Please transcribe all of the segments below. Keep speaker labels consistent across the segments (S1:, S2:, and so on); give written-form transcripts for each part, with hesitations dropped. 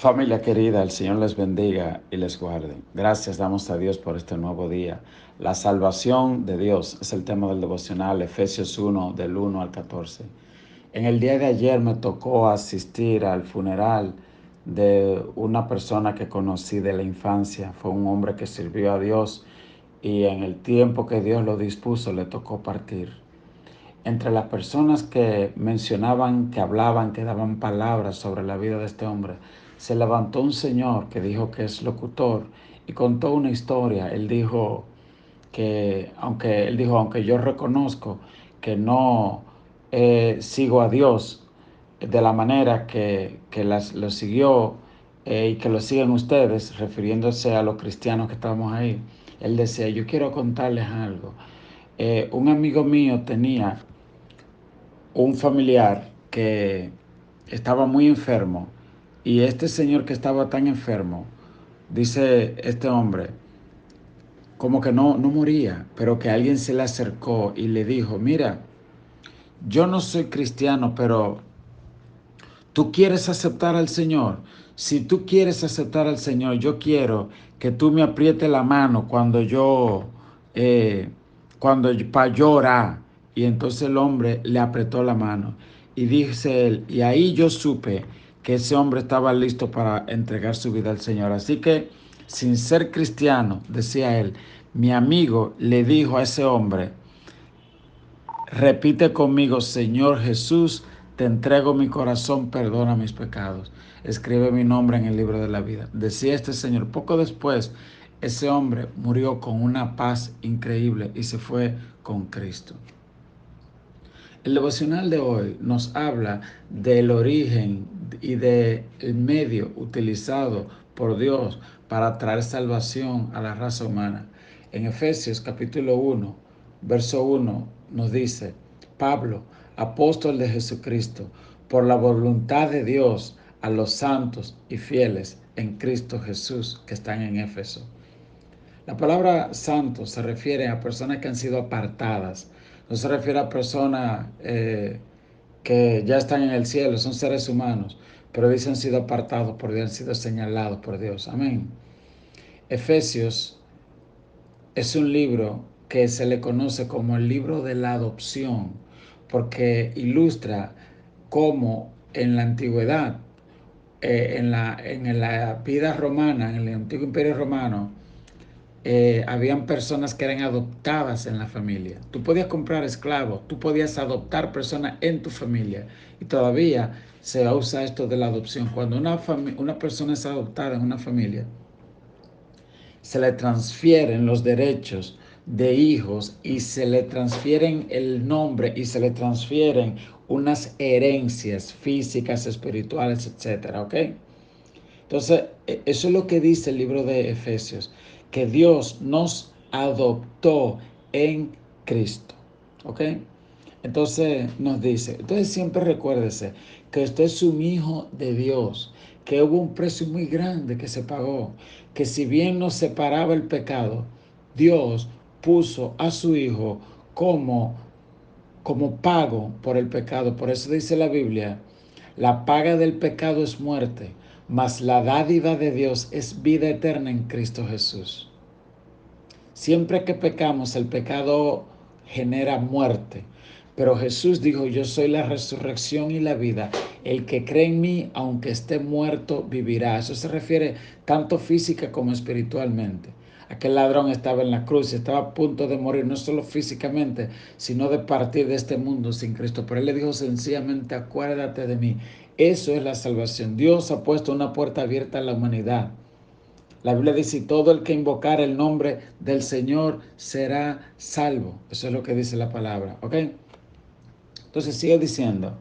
S1: Familia querida, el Señor les bendiga y les guarde. Gracias damos a Dios por este nuevo día. La salvación de Dios es el tema del devocional, Efesios 1, del 1 al 14. En el día de ayer me tocó asistir al funeral de una persona que conocí de la infancia. Fue un hombre que sirvió a Dios y en el tiempo que Dios lo dispuso le tocó partir. Entre las personas que mencionaban, que hablaban, que daban palabras sobre la vida de este hombre, se levantó un señor que dijo que es locutor y contó una historia. Él dijo aunque yo reconozco que no sigo a Dios de la manera que lo siguió y que lo siguen ustedes, refiriéndose a los cristianos que estábamos ahí, él decía, yo quiero contarles algo. Un amigo mío tenía un familiar que estaba muy enfermo y este señor que estaba tan enfermo, dice este hombre, como que no moría, pero que alguien se le acercó y le dijo, mira, yo no soy cristiano, pero tú quieres aceptar al Señor. Si tú quieres aceptar al Señor, yo quiero que tú me aprietes la mano para llorar. Y entonces el hombre le apretó la mano. Y dice él, y ahí yo supe que ese hombre estaba listo para entregar su vida al Señor. Así que, sin ser cristiano, decía él, mi amigo le dijo a ese hombre, repite conmigo, Señor Jesús, te entrego mi corazón, perdona mis pecados. Escribe mi nombre en el libro de la vida. Decía este señor. Poco después, ese hombre murió con una paz increíble y se fue con Cristo. El devocional de hoy nos habla del origen y del medio utilizado por Dios para traer salvación a la raza humana. En Efesios capítulo 1, verso 1 nos dice, Pablo, apóstol de Jesucristo, por la voluntad de Dios a los santos y fieles en Cristo Jesús que están en Éfeso. La palabra santo se refiere a personas que han sido apartadas. No se refiere a personas que ya están en el cielo, son seres humanos, pero dicen han sido apartados por Dios, han sido señalados por Dios. Amén. Efesios es un libro que se le conoce como el libro de la adopción, porque ilustra cómo en la antigüedad, en la vida romana, en el antiguo imperio romano, habían personas que eran adoptadas en la familia. Tú podías comprar esclavos, tú podías adoptar personas en tu familia y todavía se usa esto de la adopción. Cuando una persona es adoptada en una familia, se le transfieren los derechos de hijos y se le transfieren el nombre y se le transfieren unas herencias físicas, espirituales, etcétera, ¿ok? Entonces, eso es lo que dice el libro de Efesios, que Dios nos adoptó en Cristo. ¿Ok? Entonces nos dice, entonces siempre recuérdese que usted es un hijo de Dios, que hubo un precio muy grande que se pagó, que si bien nos separaba el pecado, Dios puso a su hijo como pago por el pecado. Por eso dice la Biblia, la paga del pecado es muerte, mas la dádiva de Dios es vida eterna en Cristo Jesús. Siempre que pecamos, el pecado genera muerte. Pero Jesús dijo, yo soy la resurrección y la vida. El que cree en mí, aunque esté muerto, vivirá. Eso se refiere tanto física como espiritualmente. Aquel ladrón estaba en la cruz y estaba a punto de morir, no solo físicamente, sino de partir de este mundo sin Cristo. Pero él le dijo sencillamente, acuérdate de mí. Eso es la salvación. Dios ha puesto una puerta abierta a la humanidad. La Biblia dice, todo el que invocar el nombre del Señor será salvo. Eso es lo que dice la palabra, ¿ok? Entonces sigue diciendo,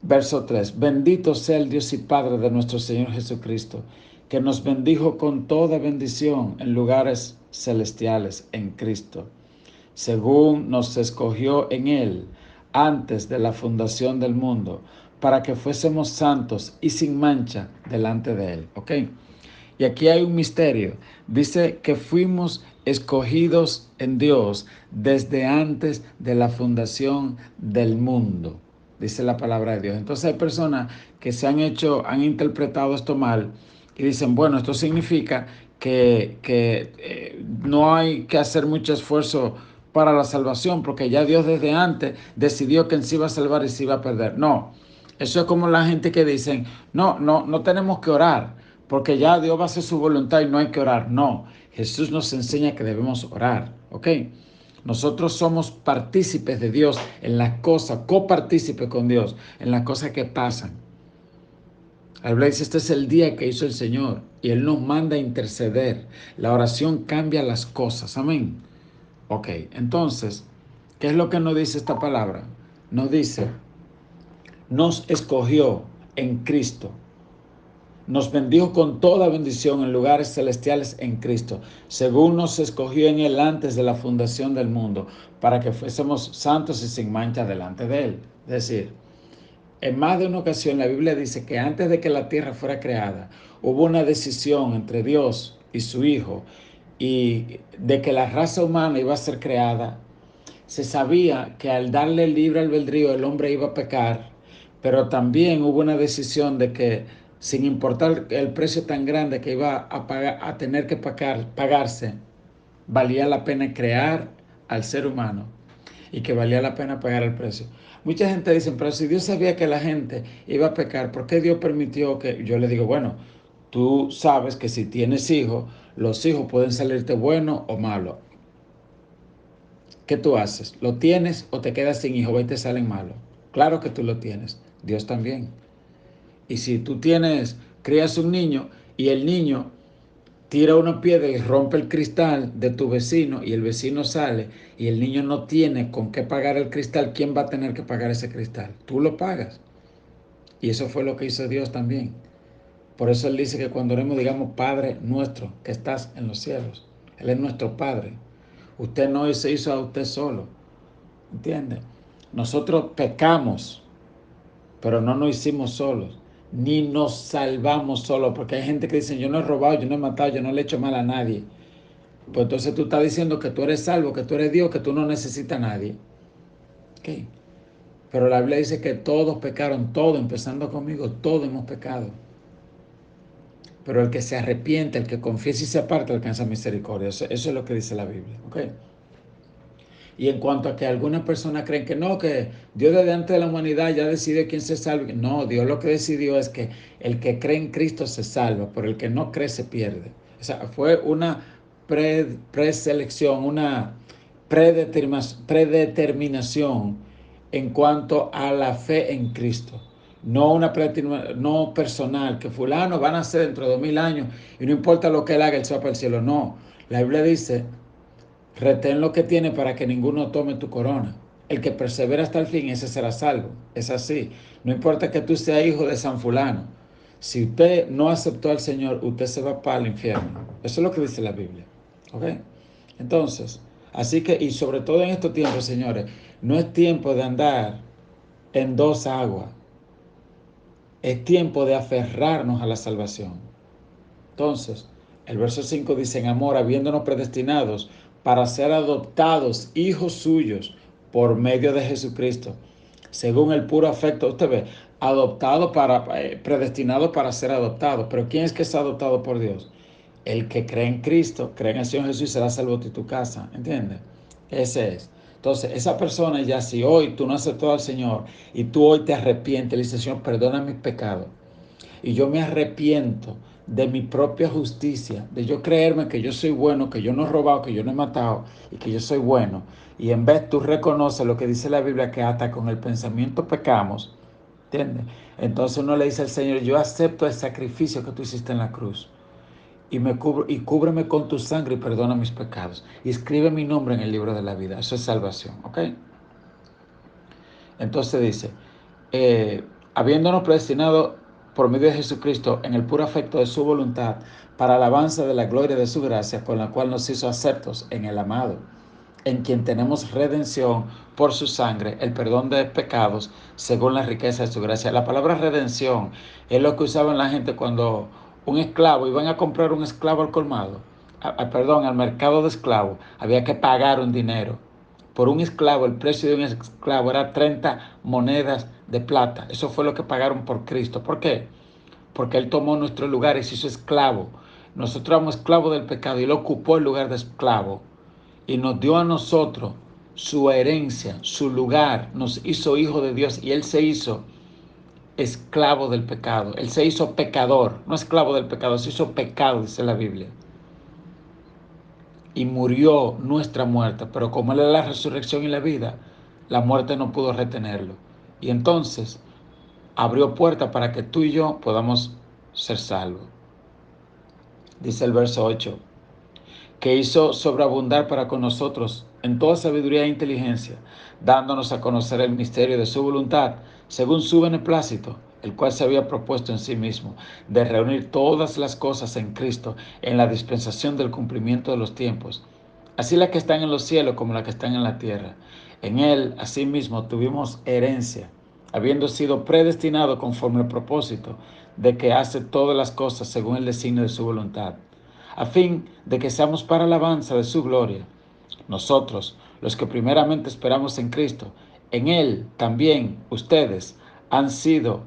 S1: verso 3, bendito sea el Dios y Padre de nuestro Señor Jesucristo, que nos bendijo con toda bendición en lugares celestiales en Cristo, según nos escogió en Él antes de la fundación del mundo, para que fuésemos santos y sin mancha delante de Él, ¿ok? Y aquí hay un misterio. Dice que fuimos escogidos en Dios desde antes de la fundación del mundo. dice la palabra de Dios. Entonces hay personas que han interpretado esto mal y dicen, bueno, esto significa que no hay que hacer mucho esfuerzo para la salvación, porque ya Dios desde antes decidió que se iba a salvar y se iba a perder. No, eso es como la gente que dicen, no tenemos que orar, porque ya Dios va a hacer su voluntad y no hay que orar. No, Jesús nos enseña que debemos orar, ¿ok? Nosotros somos partícipes de Dios en las cosas, copartícipes con Dios en las cosas que pasan. La Biblia dice, este es el día que hizo el Señor y Él nos manda a interceder. La oración cambia las cosas, amén. Ok, entonces, ¿qué es lo que nos dice esta palabra? Nos dice, nos escogió en Cristo, nos bendijo con toda bendición en lugares celestiales en Cristo, según nos escogió en Él antes de la fundación del mundo, para que fuésemos santos y sin mancha delante de Él. Es decir, en más de una ocasión la Biblia dice que antes de que la tierra fuera creada, hubo una decisión entre Dios y su Hijo, y de que la raza humana iba a ser creada. Se sabía que al darle el libre albedrío el hombre iba a pecar, pero también hubo una decisión de que sin importar el precio tan grande que iba a tener que pagarse, valía la pena crear al ser humano y que valía la pena pagar el precio. Mucha gente dice, pero si Dios sabía que la gente iba a pecar, ¿por qué Dios permitió que? Yo le digo, bueno, tú sabes que si tienes hijos, los hijos pueden salirte buenos o malos. ¿Qué tú haces? ¿Lo tienes o te quedas sin hijo y te salen malos? Claro que tú lo tienes, Dios también. Y si tú crías un niño y el niño tira una piedra y rompe el cristal de tu vecino y el vecino sale y el niño no tiene con qué pagar el cristal, ¿quién va a tener que pagar ese cristal? Tú lo pagas. Y eso fue lo que hizo Dios también. Por eso Él dice que cuando oremos digamos, Padre nuestro que estás en los cielos. Él es nuestro Padre. Usted no se hizo a usted solo. ¿Entiende? Nosotros pecamos, pero no nos hicimos solos, ni nos salvamos solos, porque hay gente que dice, yo no he robado, yo no he matado, yo no le he hecho mal a nadie. Pues entonces tú estás diciendo que tú eres salvo, que tú eres Dios, que tú no necesitas a nadie. ¿Okay? Pero la Biblia dice que todos pecaron, todos, empezando conmigo, todos hemos pecado. Pero el que se arrepiente, el que confiesa y se aparta, alcanza misericordia. Eso es lo que dice la Biblia. ¿Okay? Y en cuanto a que algunas personas creen que no, que Dios desde antes de la humanidad ya decidió quién se salve. No, Dios lo que decidió es que el que cree en Cristo se salva, pero el que no cree se pierde. O sea, fue una preselección, una predeterminación en cuanto a la fe en Cristo. No no personal, que fulano van a ser dentro de 2000 años y no importa lo que él haga, él se va para el cielo. No, la Biblia dice, retén lo que tiene para que ninguno tome tu corona. El que persevera hasta el fin, ese será salvo. Es así. No importa que tú seas hijo de San Fulano. Si usted no aceptó al Señor, usted se va para el infierno. Eso es lo que dice la Biblia. ¿Ok? Entonces, así que, y sobre todo en estos tiempos, señores, no es tiempo de andar en dos aguas. Es tiempo de aferrarnos a la salvación. Entonces, el verso 5 dice, en amor, habiéndonos predestinados para ser adoptados hijos suyos por medio de Jesucristo, según el puro afecto. Usted ve, predestinado para ser adoptado. Pero ¿quién es que es adoptado por Dios? El que cree en Cristo, cree en el Señor Jesús y será salvo tú y tu casa. ¿Entiendes? Ese es. Entonces, esa persona ya, si hoy tú no aceptas al Señor y tú hoy te arrepientes, le dices, Señor, perdona mis pecados, y yo me arrepiento de mi propia justicia, de yo creerme que yo soy bueno, que yo no he robado, que yo no he matado y que yo soy bueno. Y en vez tú reconoces lo que dice la Biblia, que hasta con el pensamiento pecamos, ¿entiendes? Entonces uno le dice al Señor, yo acepto el sacrificio que tú hiciste en la cruz y cúbreme con tu sangre y perdona mis pecados. Y escribe mi nombre en el libro de la vida. Eso es salvación, ¿ok? Entonces dice, habiéndonos predestinado por medio de Jesucristo en el puro afecto de su voluntad, para alabanza de la gloria de su gracia, con la cual nos hizo aceptos en el amado, en quien tenemos redención por su sangre, el perdón de pecados, según la riqueza de su gracia. La palabra redención es lo que usaban la gente cuando un esclavo, iban a comprar un esclavo al colmado, al mercado de esclavos, había que pagar un dinero. Por un esclavo, el precio de un esclavo era 30 monedas de plata. Eso fue lo que pagaron por Cristo. ¿Por qué? Porque Él tomó nuestro lugar y se hizo esclavo. Nosotros éramos esclavos del pecado y Él ocupó el lugar de esclavo y nos dio a nosotros su herencia, su lugar, nos hizo hijo de Dios y Él se hizo esclavo del pecado. Él se hizo pecador, no esclavo del pecado, se hizo pecado, dice la Biblia. Y murió nuestra muerte, pero como Él es la resurrección y la vida, la muerte no pudo retenerlo. Y entonces abrió puerta para que tú y yo podamos ser salvos. Dice el verso 8, que hizo sobreabundar para con nosotros en toda sabiduría e inteligencia, dándonos a conocer el misterio de su voluntad, según su beneplácito, el cual se había propuesto en sí mismo, de reunir todas las cosas en Cristo, en la dispensación del cumplimiento de los tiempos, así las que están en los cielos como las que están en la tierra. En Él, asimismo, tuvimos herencia, habiendo sido predestinado conforme al propósito de que hace todas las cosas según el designio de su voluntad, a fin de que seamos para alabanza de su gloria. Nosotros, los que primeramente esperamos en Cristo, en Él también ustedes han sido,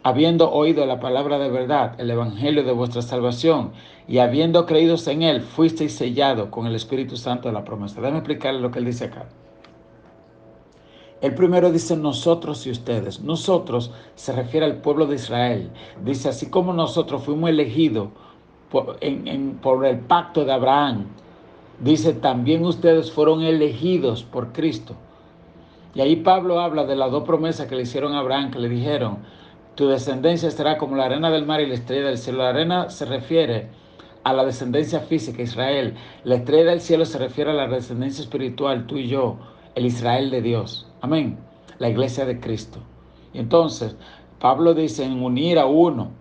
S1: habiendo oído la palabra de verdad, el evangelio de vuestra salvación, y habiendo creído en Él, fuisteis sellados con el Espíritu Santo de la promesa. Déjame explicarle lo que Él dice acá. El primero dice nosotros y ustedes. Nosotros se refiere al pueblo de Israel. Dice, así como nosotros fuimos elegidos por el pacto de Abraham, dice, también ustedes fueron elegidos por Cristo. Y ahí Pablo habla de las dos promesas que le hicieron a Abraham, que le dijeron, tu descendencia será como la arena del mar y la estrella del cielo. La arena se refiere a la descendencia física, Israel. La estrella del cielo se refiere a la descendencia espiritual, tú y yo, el Israel de Dios. Amén. La iglesia de Cristo. Y entonces, Pablo dice en unir a uno,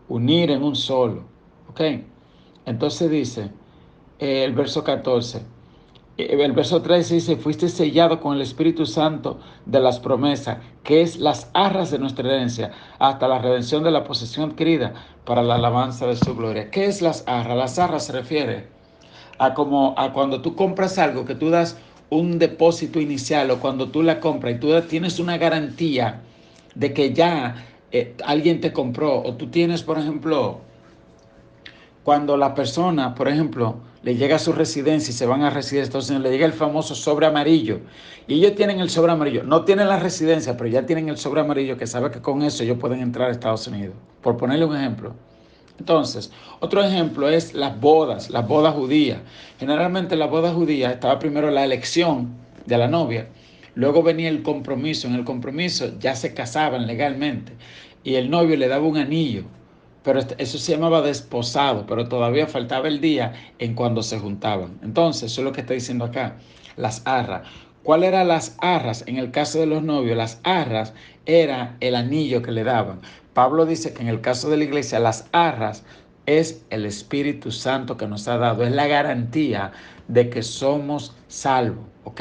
S1: unir en un solo. ¿Ok? Entonces dice, el verso 14, el verso 13 dice, fuiste sellado con el Espíritu Santo de las promesas, que es las arras de nuestra herencia, hasta la redención de la posesión adquirida para la alabanza de su gloria. ¿Qué es las arras? Las arras se refiere a cuando tú compras algo, que tú das un depósito inicial, o cuando tú la compras y tú tienes una garantía de que ya alguien te compró, o tú tienes, por ejemplo, cuando la persona, por ejemplo, le llega a su residencia y se van a residir, entonces le llega el famoso sobre amarillo. Y ellos tienen el sobre amarillo. No tienen la residencia, pero ya tienen el sobre amarillo que sabe que con eso ellos pueden entrar a Estados Unidos. Por ponerle un ejemplo. Entonces, otro ejemplo es las bodas judías. Generalmente en las bodas judías estaba primero la elección de la novia. Luego venía el compromiso. En el compromiso ya se casaban legalmente. Y el novio le daba un anillo, pero eso se llamaba desposado, pero todavía faltaba el día en cuando se juntaban. Entonces, eso es lo que está diciendo acá, las arras. ¿Cuáles eran las arras en el caso de los novios? Las arras era el anillo que le daban. Pablo dice que en el caso de la iglesia, las arras es el Espíritu Santo que nos ha dado, es la garantía de que somos salvos, ¿ok?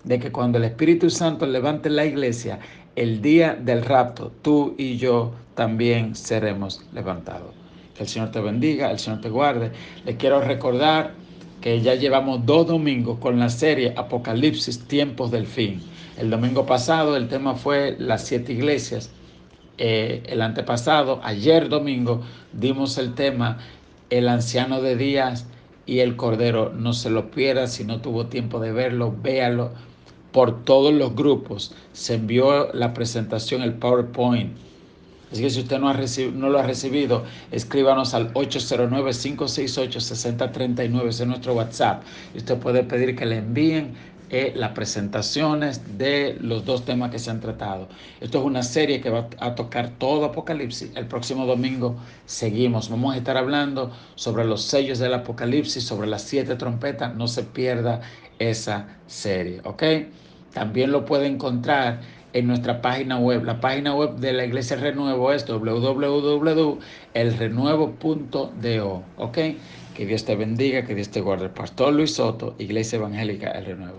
S1: De que cuando el Espíritu Santo levante la iglesia, el día del rapto, tú y yo también seremos levantados. Que el Señor te bendiga, el Señor te guarde. Le quiero recordar que ya llevamos 2 domingos con la serie Apocalipsis, tiempos del fin. El domingo pasado el tema fue las 7 iglesias. El antepasado, ayer domingo, dimos el tema el anciano de días y el cordero. No se lo pierda, si no tuvo tiempo de verlo, véalo. Por todos los grupos se envió la presentación, el PowerPoint. Así que si usted no lo ha recibido, escríbanos al 809-568-6039, ese es nuestro WhatsApp. Y usted puede pedir que le envíen las presentaciones de los 2 temas que se han tratado. Esto es una serie que va a tocar todo Apocalipsis. El próximo domingo seguimos. Vamos a estar hablando sobre los sellos del Apocalipsis, sobre las 7 trompetas. No se pierda esa serie, ¿ok? También lo puede encontrar en nuestra página web. La página web de la Iglesia Renuevo es www.elrenuevo.do. ¿Ok? Que Dios te bendiga, que Dios te guarde. Pastor Luis Soto, Iglesia Evangélica El Renuevo.